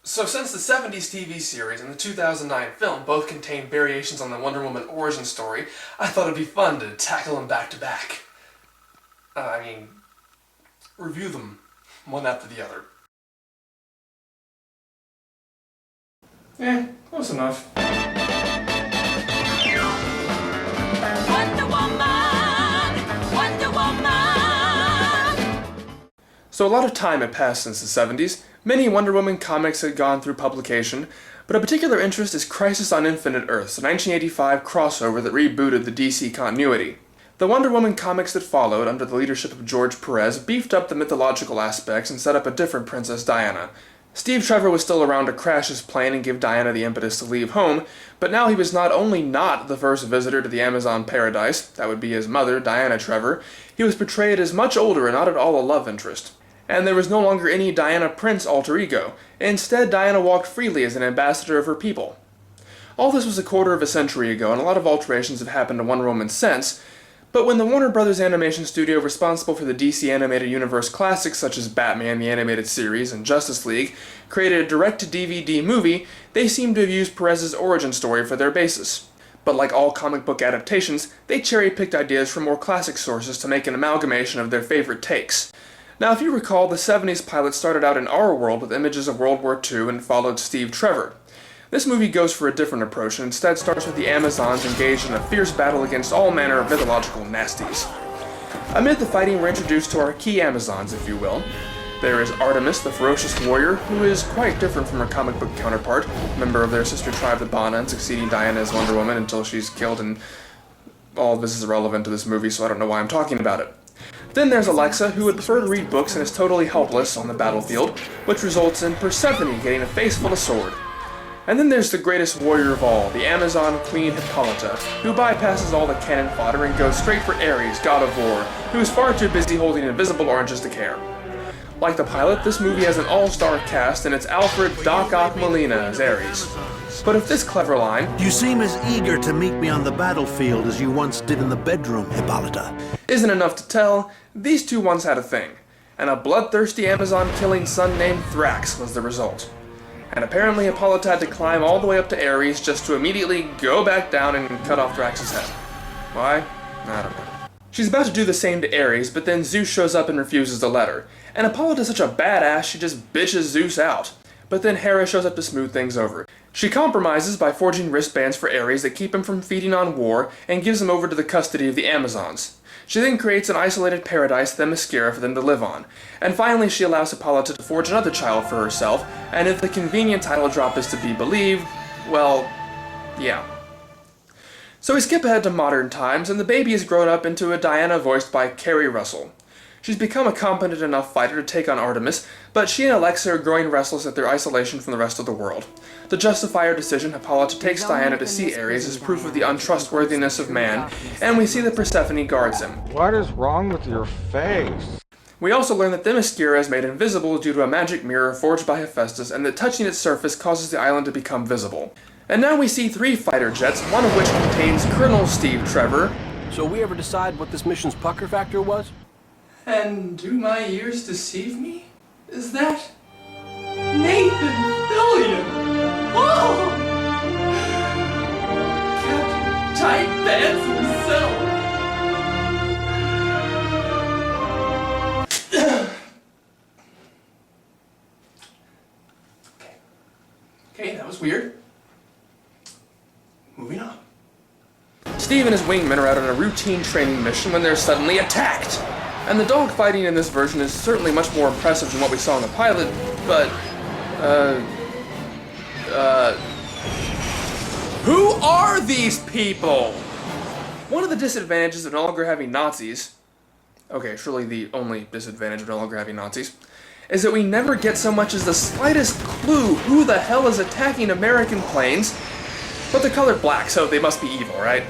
So since the 70s TV series and the 2009 film both contain variations on the Wonder Woman origin story, I thought it'd be fun to tackle them back to back. Review them one after the other. Close enough. Wonder Woman! Wonder Woman! So a lot of time had passed since the 70s. Many Wonder Woman comics had gone through publication, but of particular interest is Crisis on Infinite Earths, a 1985 crossover that rebooted the DC continuity. The Wonder Woman comics that followed, under the leadership of George Perez, beefed up the mythological aspects and set up a different Princess Diana. Steve Trevor was still around to crash his plane and give Diana the impetus to leave home, but now he was not only not the first visitor to the Amazon paradise, that would be his mother, Diana Trevor, he was portrayed as much older and not at all a love interest. And there was no longer any Diana Prince alter ego. Instead, Diana walked freely as an ambassador of her people. All this was a quarter of a century ago, and a lot of alterations have happened to Wonder Woman since, but when the Warner Brothers animation studio responsible for the DC Animated Universe classics such as Batman the Animated Series and Justice League created a direct-to-DVD movie, they seem to have used Perez's origin story for their basis. But like all comic book adaptations, they cherry-picked ideas from more classic sources to make an amalgamation of their favorite takes. Now, if you recall, the 70s pilot started out in our world with images of World War II and followed Steve Trevor. This movie goes for a different approach and instead starts with the Amazons engaged in a fierce battle against all manner of mythological nasties. Amid the fighting, we're introduced to our key Amazons, if you will. There is Artemis, the ferocious warrior, who is quite different from her comic book counterpart, member of their sister tribe, the Bana, and succeeding Diana as Wonder Woman until she's killed, and all of this is irrelevant to this movie, so I don't know why I'm talking about it. Then there's Alexa, who would prefer to read books and is totally helpless on the battlefield, which results in Persephone getting a face full of sword. And then there's the greatest warrior of all, the Amazon Queen Hippolyta, who bypasses all the cannon fodder and goes straight for Ares, god of war, who is far too busy holding invisible oranges to care. Like the pilot, this movie has an all-star cast, and it's Alfred Doc Ock Molina as Ares. But if this clever line, "You seem as eager to meet me on the battlefield as you once did in the bedroom, Hippolyta," isn't enough to tell, these two once had a thing, and a bloodthirsty Amazon-killing son named Thrax was the result. And apparently Hippolyta had to climb all the way up to Ares just to immediately go back down and cut off Thrax's head. Why? I don't know. She's about to do the same to Ares, but then Zeus shows up and refuses to let her. And Hippolyta's such a badass she just bitches Zeus out. But then Hera shows up to smooth things over. She compromises by forging wristbands for Ares that keep him from feeding on war and gives him over to the custody of the Amazons. She then creates an isolated paradise, Themyscira, for them to live on. And finally she allows Hippolyta to forge another child for herself, and if the convenient title drop is to be believed, well, yeah. So we skip ahead to modern times, and the baby has grown up into a Diana voiced by Keri Russell. She's become a competent enough fighter to take on Artemis, but she and Alexa are growing restless at their isolation from the rest of the world. To justify her decision, Hippolyta takes Diana to see Ares as proof of the untrustworthiness of man, and we see that Persephone guards him. What is wrong with your face? We also learn that Themyscira is made invisible due to a magic mirror forged by Hephaestus, and that touching its surface causes the island to become visible. And now we see 3 fighter jets, one of which contains Colonel Steve Trevor. So we ever decide what this mission's pucker factor was? And do my ears deceive me? Is that Nathan Fillion? Oh! Captain Tight Pants himself. Okay, that was weird. Moving on. Steve and his wingmen are out on a routine training mission when they're suddenly attacked. And the dogfighting in this version is certainly much more impressive than what we saw in the pilot, but, who are these people? One of the disadvantages of no longer having Nazis, okay, surely the only disadvantage of no longer having Nazis, is that we never get so much as the slightest clue who the hell is attacking American planes, but they're colored black, so they must be evil, right?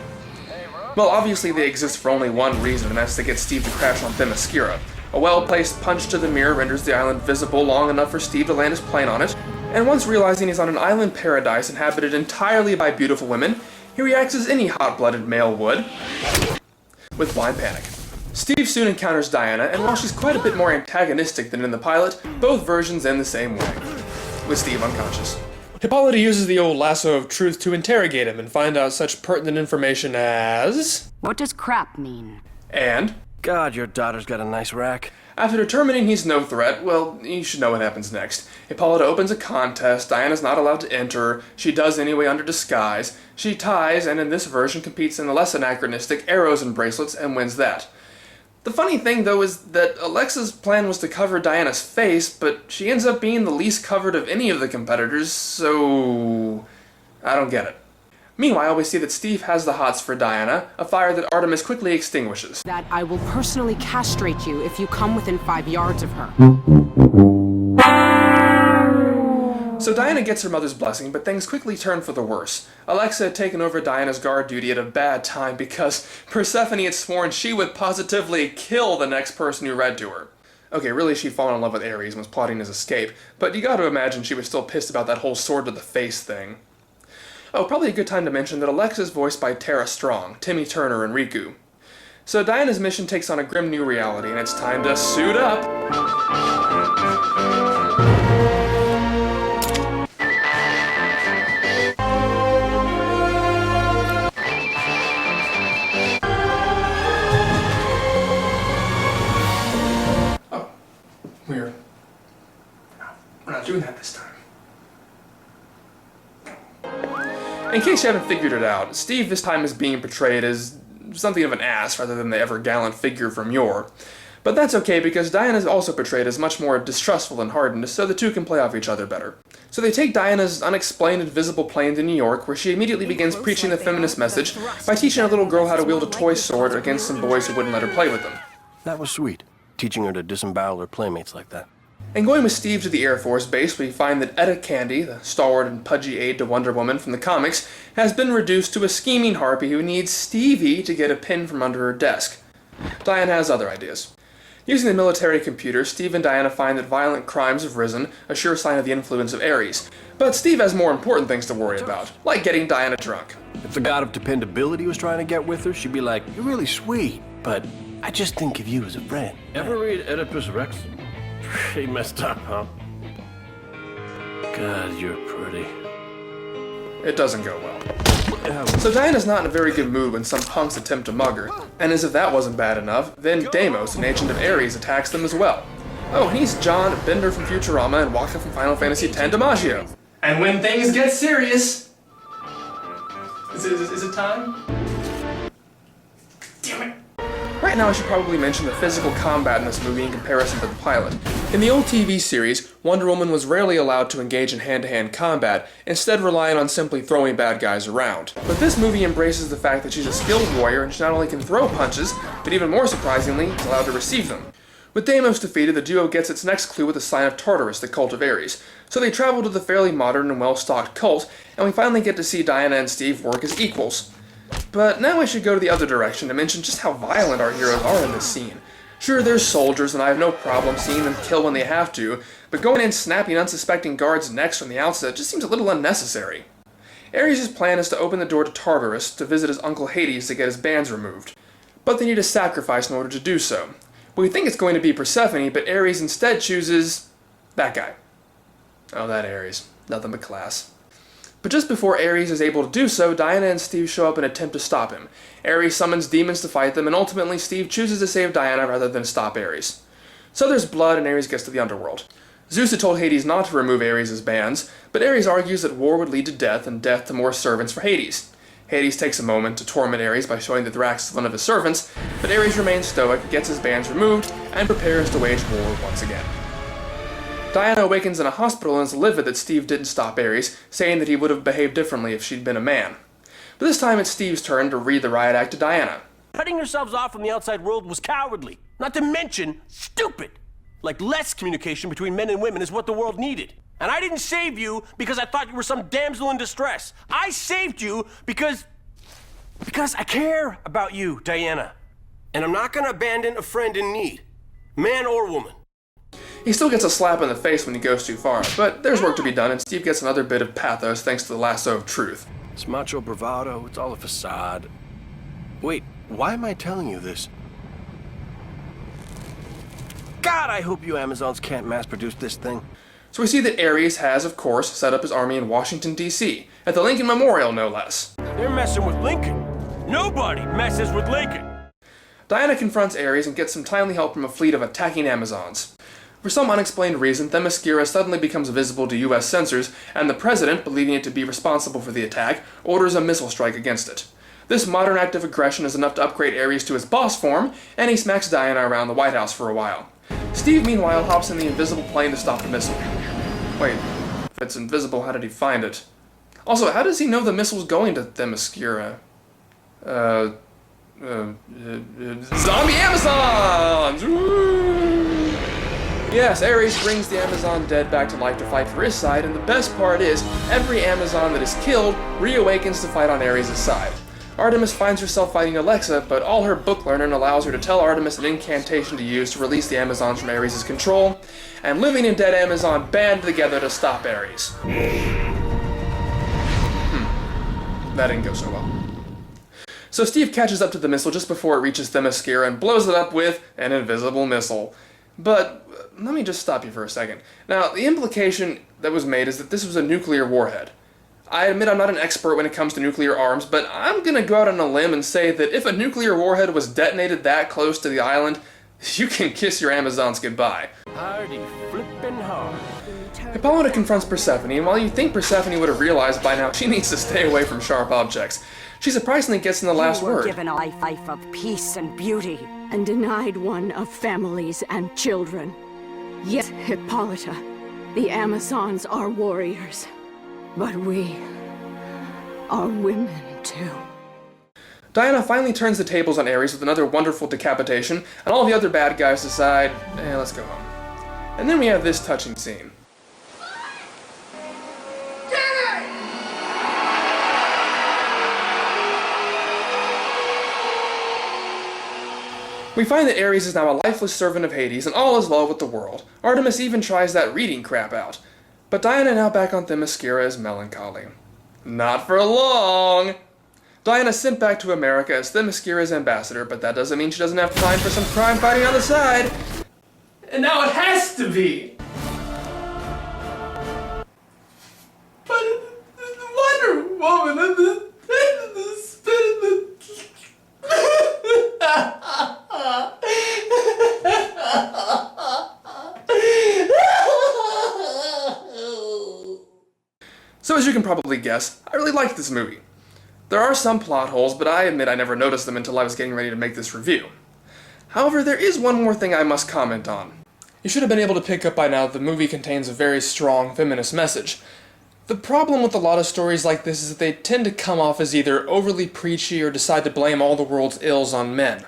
Well, obviously they exist for only one reason, and that's to get Steve to crash on Themyscira. A well-placed punch to the mirror renders the island visible long enough for Steve to land his plane on it, and once realizing he's on an island paradise inhabited entirely by beautiful women, he reacts as any hot-blooded male would, with blind panic. Steve soon encounters Diana, and while she's quite a bit more antagonistic than in the pilot, both versions end the same way. with Steve unconscious. Hippolyta uses the old lasso of truth to interrogate him and find out such pertinent information as... What does crap mean? And... God, your daughter's got a nice rack. After determining he's no threat, well, you should know what happens next. Hippolyta opens a contest, Diana's not allowed to enter, she does anyway under disguise, she ties, and in this version competes in the less anachronistic arrows and bracelets and wins that. The funny thing, though, is that Alexa's plan was to cover Diana's face, but she ends up being the least covered of any of the competitors, so... I don't get it. Meanwhile, we see that Steve has the hots for Diana, a fire that Artemis quickly extinguishes. That I will personally castrate you if you come within 5 yards of her. So Diana gets her mother's blessing, but things quickly turn for the worse. Alexa had taken over Diana's guard duty at a bad time because Persephone had sworn she would positively kill the next person who read to her. Okay, really she'd fallen in love with Ares and was plotting his escape, but you gotta imagine she was still pissed about that whole sword to the face thing. Oh, probably a good time to mention that Alexa is voiced by Tara Strong, Timmy Turner, and Riku. So Diana's mission takes on a grim new reality, and it's time to suit up! Oh, weird. No, we're not doing that this time. In case you haven't figured it out, Steve this time is being portrayed as something of an ass rather than the ever-gallant figure from yore. But that's okay because Diana is also portrayed as much more distrustful and hardened, so the two can play off each other better. So they take Diana's unexplained invisible plane to New York, where she immediately begins preaching the feminist message by teaching a little girl how to wield a toy sword against some boys who wouldn't let her play with them. That was sweet, teaching her to disembowel her playmates like that. And going with Steve to the Air Force Base, we find that Etta Candy, the stalwart and pudgy aide to Wonder Woman from the comics, has been reduced to a scheming harpy who needs Stevie to get a pin from under her desk. Diana has other ideas. Using the military computer, Steve and Diana find that violent crimes have risen, a sure sign of the influence of Ares. But Steve has more important things to worry about, like getting Diana drunk. If the god of dependability was trying to get with her, she'd be like, "You're really sweet, but I just think of you as a friend." Ever read Oedipus Rex? Pretty messed up, huh? God, you're pretty. It doesn't go well. So Diana's not in a very good mood when some punks attempt to mug her, and as if that wasn't bad enough, then Deimos, an agent of Ares, attacks them as well. Oh, and he's John Bender from Futurama and Waka from Final Fantasy X DiMaggio. And when things get serious... Is it time? Damn it. Right now I should probably mention the physical combat in this movie in comparison to the pilot. In the old TV series, Wonder Woman was rarely allowed to engage in hand-to-hand combat, instead relying on simply throwing bad guys around. But this movie embraces the fact that she's a skilled warrior and she not only can throw punches, but even more surprisingly, is allowed to receive them. With Deimos defeated, the duo gets its next clue with the sign of Tartarus, the cult of Ares. So they travel to the fairly modern and well-stocked cult, and we finally get to see Diana and Steve work as equals. But now I should go to the other direction to mention just how violent our heroes are in this scene. Sure, they're soldiers, and I have no problem seeing them kill when they have to, but going in snapping unsuspecting guards' necks from the outset just seems a little unnecessary. Ares' plan is to open the door to Tartarus to visit his uncle Hades to get his bands removed. But they need a sacrifice in order to do so. We think it's going to be Persephone, but Ares instead chooses... that guy. Oh, that Ares. Nothing but class. But just before Ares is able to do so, Diana and Steve show up and attempt to stop him. Ares summons demons to fight them, and ultimately Steve chooses to save Diana rather than stop Ares. So there's blood, and Ares gets to the underworld. Zeus had told Hades not to remove Ares' bands, but Ares argues that war would lead to death, and death to more servants for Hades. Hades takes a moment to torment Ares by showing that Thrax is one of his servants, but Ares remains stoic, gets his bands removed, and prepares to wage war once again. Diana awakens in a hospital and is livid that Steve didn't stop Ares, saying that he would have behaved differently if she'd been a man. But this time it's Steve's turn to read the riot act to Diana. Cutting yourselves off from the outside world was cowardly, not to mention stupid. Like less communication between men and women is what the world needed. And I didn't save you because I thought you were some damsel in distress. I saved you because I care about you, Diana. And I'm not gonna abandon a friend in need, man or woman. He still gets a slap in the face when he goes too far, but there's work to be done, and Steve gets another bit of pathos thanks to the lasso of truth. It's macho bravado, it's all a facade. Wait, why am I telling you this? God, I hope you Amazons can't mass-produce this thing. So we see that Ares has, of course, set up his army in Washington, D.C., at the Lincoln Memorial, no less. They're messing with Lincoln. Nobody messes with Lincoln. Diana confronts Ares and gets some timely help from a fleet of attacking Amazons. For some unexplained reason, Themyscira suddenly becomes visible to U.S. censors, and the president, believing it to be responsible for the attack, orders a missile strike against it. This modern act of aggression is enough to upgrade Ares to his boss form, and he smacks Diana around the White House for a while. Steve, meanwhile, hops in the invisible plane to stop the missile. Wait, if it's invisible, how did he find it? Also, how does he know the missile's going to Themyscira? Zombie Amazons! Woo! Yes, Ares brings the Amazon dead back to life to fight for his side, and the best part is, every Amazon that is killed reawakens to fight on Ares' side. Artemis finds herself fighting Alexa, but all her book learning allows her to tell Artemis an incantation to use to release the Amazons from Ares' control, and living and dead Amazon band together to stop Ares. That didn't go so well. So Steve catches up to the missile just before it reaches Themyscira and blows it up with an invisible missile. But let me just stop you for a second. Now, the implication that was made is that this was a nuclear warhead. I admit I'm not an expert when it comes to nuclear arms, but I'm gonna go out on a limb and say that if a nuclear warhead was detonated that close to the island, you can kiss your Amazons goodbye. Hardy flippin' hard. Hippolyta confronts Persephone, and while you'd think Persephone would have realized by now she needs to stay away from sharp objects, she surprisingly gets in the last You were word. given a life of peace and beauty. And denied one of families and children. Yes, Hippolyta, the Amazons are warriors, but we are women too. Diana finally turns the tables on Ares with another wonderful decapitation, and all the other bad guys decide, let's go home. And then we have this touching scene. We find that Ares is now a lifeless servant of Hades, and all is well with the world. Artemis even tries that reading crap out. But Diana, now back on Themyscira, is melancholy. Not for long! Diana's sent back to America as Themyscira's ambassador, but that doesn't mean she doesn't have time for some crime fighting on the side. And now it has to be! But Wonder Woman and the spin So as you can probably guess, I really liked this movie. There are some plot holes, but I admit I never noticed them until I was getting ready to make this review. However, there is one more thing I must comment on. You should have been able to pick up by now that the movie contains a very strong feminist message. The problem with a lot of stories like this is that they tend to come off as either overly preachy or decide to blame all the world's ills on men.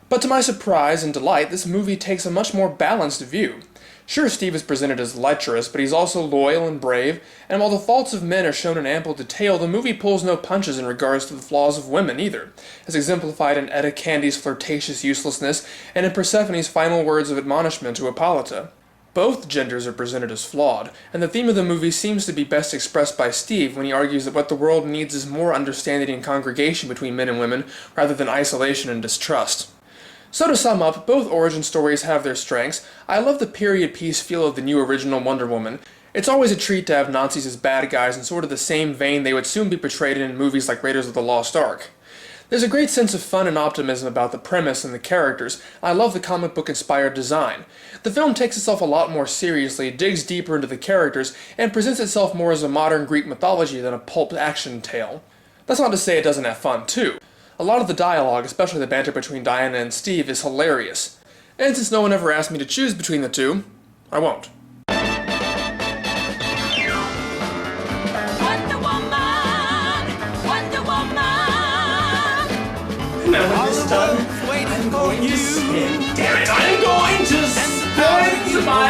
But to my surprise and delight, this movie takes a much more balanced view. Sure, Steve is presented as lecherous, but he's also loyal and brave, and while the faults of men are shown in ample detail, the movie pulls no punches in regards to the flaws of women either, as exemplified in Etta Candy's flirtatious uselessness and in Persephone's final words of admonishment to Hippolyta. Both genders are presented as flawed, and the theme of the movie seems to be best expressed by Steve when he argues that what the world needs is more understanding and congregation between men and women, rather than isolation and distrust. So to sum up, both origin stories have their strengths. I love the period piece feel of the new original Wonder Woman. It's always a treat to have Nazis as bad guys in sort of the same vein they would soon be portrayed in movies like Raiders of the Lost Ark. There's a great sense of fun and optimism about the premise and the characters. I love the comic book inspired design. The film takes itself a lot more seriously, digs deeper into the characters, and presents itself more as a modern Greek mythology than a pulp action tale. That's not to say it doesn't have fun too. A lot of the dialogue, especially the banter between Diana and Steve, is hilarious. And since no one ever asked me to choose between the two, I won't. Wonder Woman, Wonder Woman. Now when this done, I'm going to spin. Damn it, I'm going to spin my